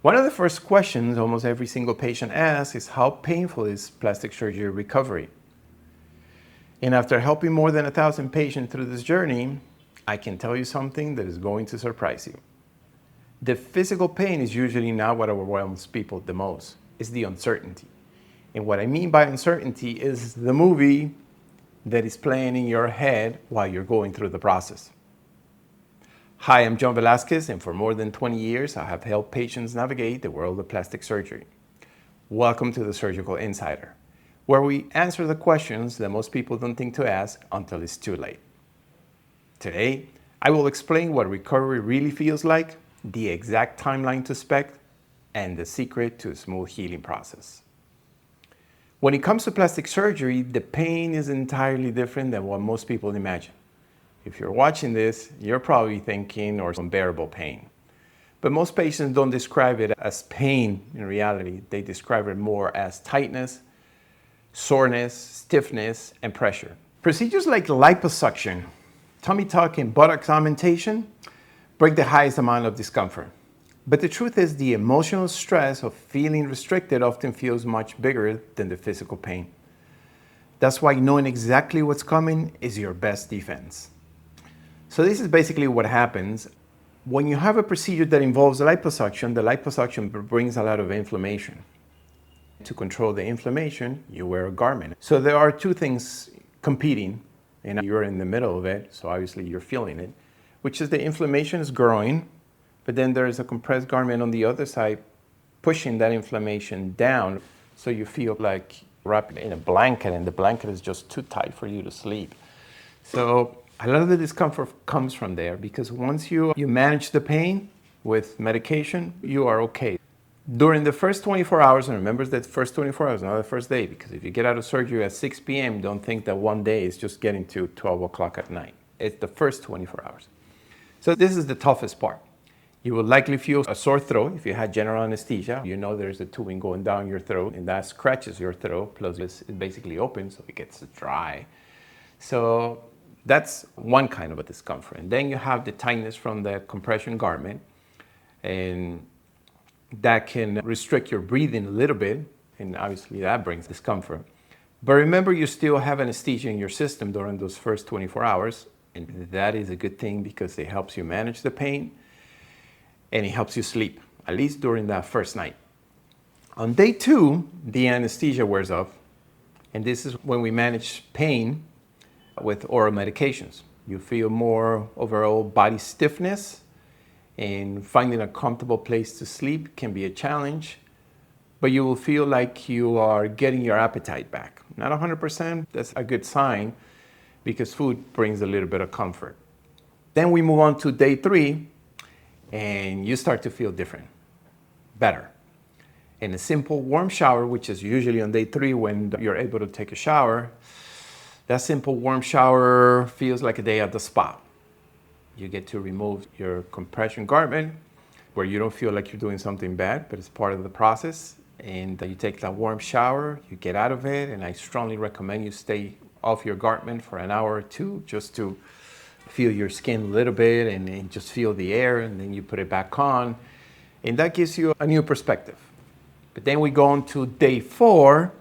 One of the first questions almost every single patient asks is how painful is plastic surgery recovery? And after helping more than 1,000 patients through this journey, I can tell you something that is going to surprise you. The physical pain is usually not what overwhelms people the most. It's the uncertainty. And what I mean by uncertainty is the movie that is playing in your head while you're going through the process. Hi, I'm John Velasquez, and for more than 20 years, I have helped patients navigate the world of plastic surgery. Welcome to the Surgical Insider, where we answer the questions that most people don't think to ask until it's too late. Today, I will explain what recovery really feels like, the exact timeline to expect, and the secret to a smooth healing process. When it comes to plastic surgery, the pain is entirely different than what most people imagine. If you're watching this, you're probably thinking or unbearable pain. But most patients don't describe it as pain in reality. They describe it more as tightness, soreness, stiffness, and pressure. Procedures like liposuction, tummy tuck, and buttocks augmentation bring the highest amount of discomfort. But the truth is the emotional stress of feeling restricted often feels much bigger than the physical pain. That's why knowing exactly what's coming is your best defense. So this is basically what happens. When you have a procedure that involves liposuction, the liposuction brings a lot of inflammation. To control the inflammation, you wear a garment. So there are two things competing, and you're in the middle of it, so obviously you're feeling it, which is the inflammation is growing, but then there's a compressed garment on the other side pushing that inflammation down, so you feel like wrapped in a blanket, and the blanket is just too tight for you to sleep. So a lot of the discomfort comes from there because once you manage the pain with medication, you are okay. During the first 24 hours, and remember that first 24 hours, not the first day, because if you get out of surgery at 6 p.m., don't think that one day is just getting to 12 o'clock at night. It's the first 24 hours. So this is the toughest part. You will likely feel a sore throat if you had general anesthesia. You know there's a tubing going down your throat, and that scratches your throat, plus it's basically open, so it gets dry. So that's one kind of a discomfort. And then you have the tightness from the compression garment, and that can restrict your breathing a little bit, and obviously that brings discomfort. But remember, you still have anesthesia in your system during those first 24 hours, and that is a good thing because it helps you manage the pain, and it helps you sleep, at least during that first night. On day 2, the anesthesia wears off, and this is when we manage pain with oral medications. You feel more overall body stiffness, and finding a comfortable place to sleep can be a challenge, but you will feel like you are getting your appetite back. Not 100%, that's a good sign because food brings a little bit of comfort. Then we move on to day 3, and you start to feel different, better. And a simple warm shower, which is usually on day 3 when you're able to take a shower, that simple warm shower feels like a day at the spa. You get to remove your compression garment where you don't feel like you're doing something bad, but it's part of the process. And you take that warm shower, you get out of it, and I strongly recommend you stay off your garment for an hour or two just to feel your skin a little bit and just feel the air, and then you put it back on. And that gives you a new perspective. But then we go on to day 4.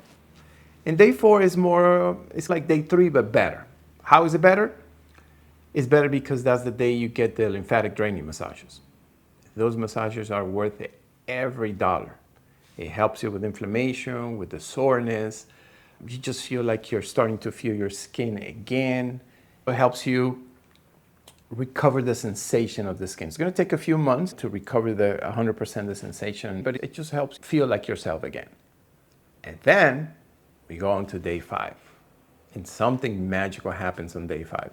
And day 4 is more, it's like day 3, but better. How is it better? It's better because that's the day you get the lymphatic draining massages. Those massages are worth every dollar. It helps you with inflammation, with the soreness. You just feel like you're starting to feel your skin again. It helps you recover the sensation of the skin. It's going to take a few months to recover the 100% the sensation, but it just helps feel like yourself again. And then we go on to day 5, and something magical happens on day 5.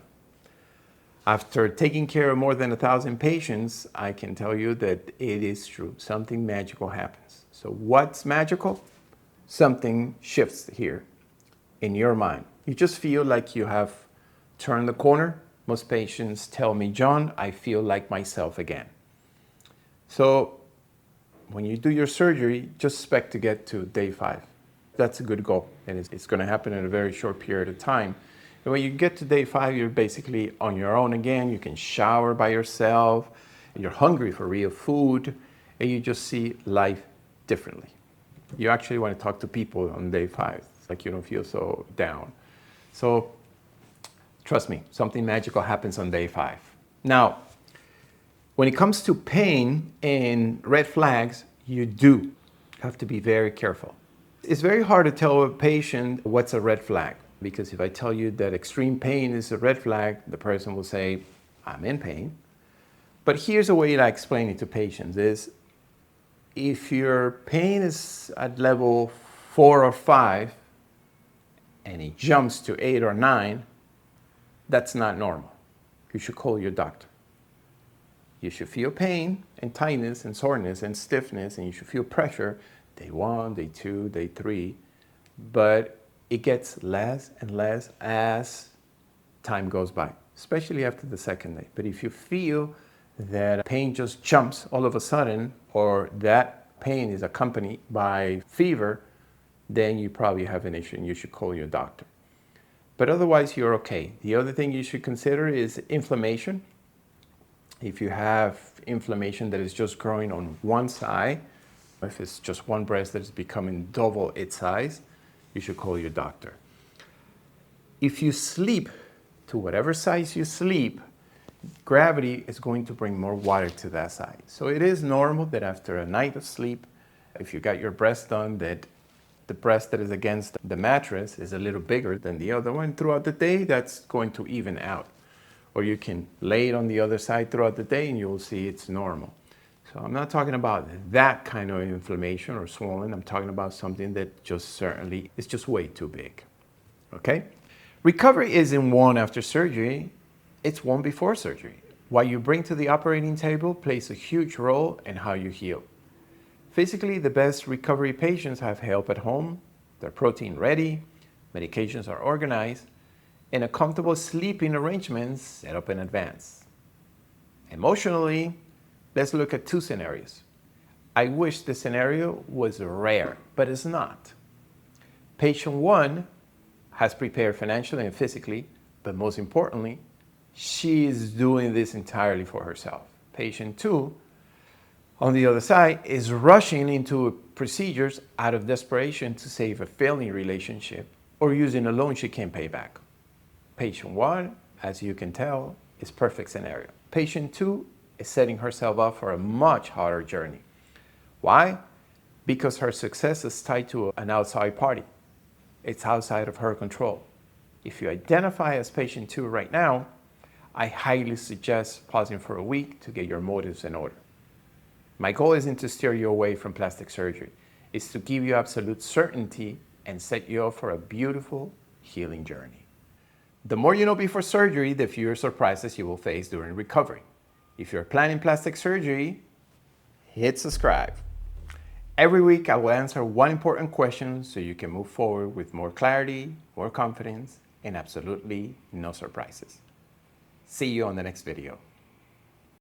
After taking care of more than 1,000 patients, I can tell you that it is true. Something magical happens. So what's magical? Something shifts here in your mind. You just feel like you have turned the corner. Most patients tell me, John, I feel like myself again. So when you do your surgery, just expect to get to day 5. That's a good goal, and it's going to happen in a very short period of time. And when you get to day 5, you're basically on your own again. You can shower by yourself. You're hungry for real food. and you just see life differently. You actually want to talk to people on day 5. It's like you don't feel so down. So trust me, something magical happens on day 5. Now, when it comes to pain and red flags, you do have to be very careful. It's very hard to tell a patient what's a red flag, because if I tell you that extreme pain is a red flag, the person will say, I'm in pain. But here's a way I explain it to patients is, if your pain is at level 4 or 5 and it jumps to 8 or 9, that's not normal. You should call your doctor. You should feel pain and tightness and soreness and stiffness, and you should feel pressure day 1, day 2, day 3, but it gets less and less as time goes by, especially after the second day. But if you feel that pain just jumps all of a sudden, or that pain is accompanied by fever, then you probably have an issue and you should call your doctor. But otherwise, you're okay. The other thing you should consider is inflammation. If you have inflammation that is just growing on one side, if it's just one breast that is becoming double its size, you should call your doctor. If you sleep to whatever size you sleep, gravity is going to bring more water to that side. So it is normal that after a night of sleep, if you got your breast done, that the breast that is against the mattress is a little bigger than the other one. Throughout the day, that's going to even out. Or you can lay it on the other side throughout the day and you will see it's normal. So I'm not talking about that kind of inflammation or swollen. I'm talking about something that just certainly is just way too big. Okay? Recovery isn't one after surgery, it's one before surgery. What you bring to the operating table plays a huge role in how you heal. Physically, the best recovery patients have help at home, they're protein ready, medications are organized, and a comfortable sleeping arrangement set up in advance. Emotionally, let's look at 2 scenarios. I wish the scenario was rare, but it's not. Patient 1 has prepared financially and physically, but most importantly, she is doing this entirely for herself. Patient 2, on the other side, is rushing into procedures out of desperation to save a failing relationship or using a loan she can't pay back. Patient 1, as you can tell, is perfect scenario. Patient 2 is setting herself up for a much harder journey. Why? Because her success is tied to an outside party. It's outside of her control. If you identify as patient 2 right now, I highly suggest pausing for a week to get your motives in order. My goal isn't to steer you away from plastic surgery. It's to give you absolute certainty and set you up for a beautiful healing journey. The more you know before surgery, the fewer surprises you will face during recovery. If you're planning plastic surgery, hit subscribe. Every week I will answer one important question so you can move forward with more clarity, more confidence, and absolutely no surprises. See you on the next video.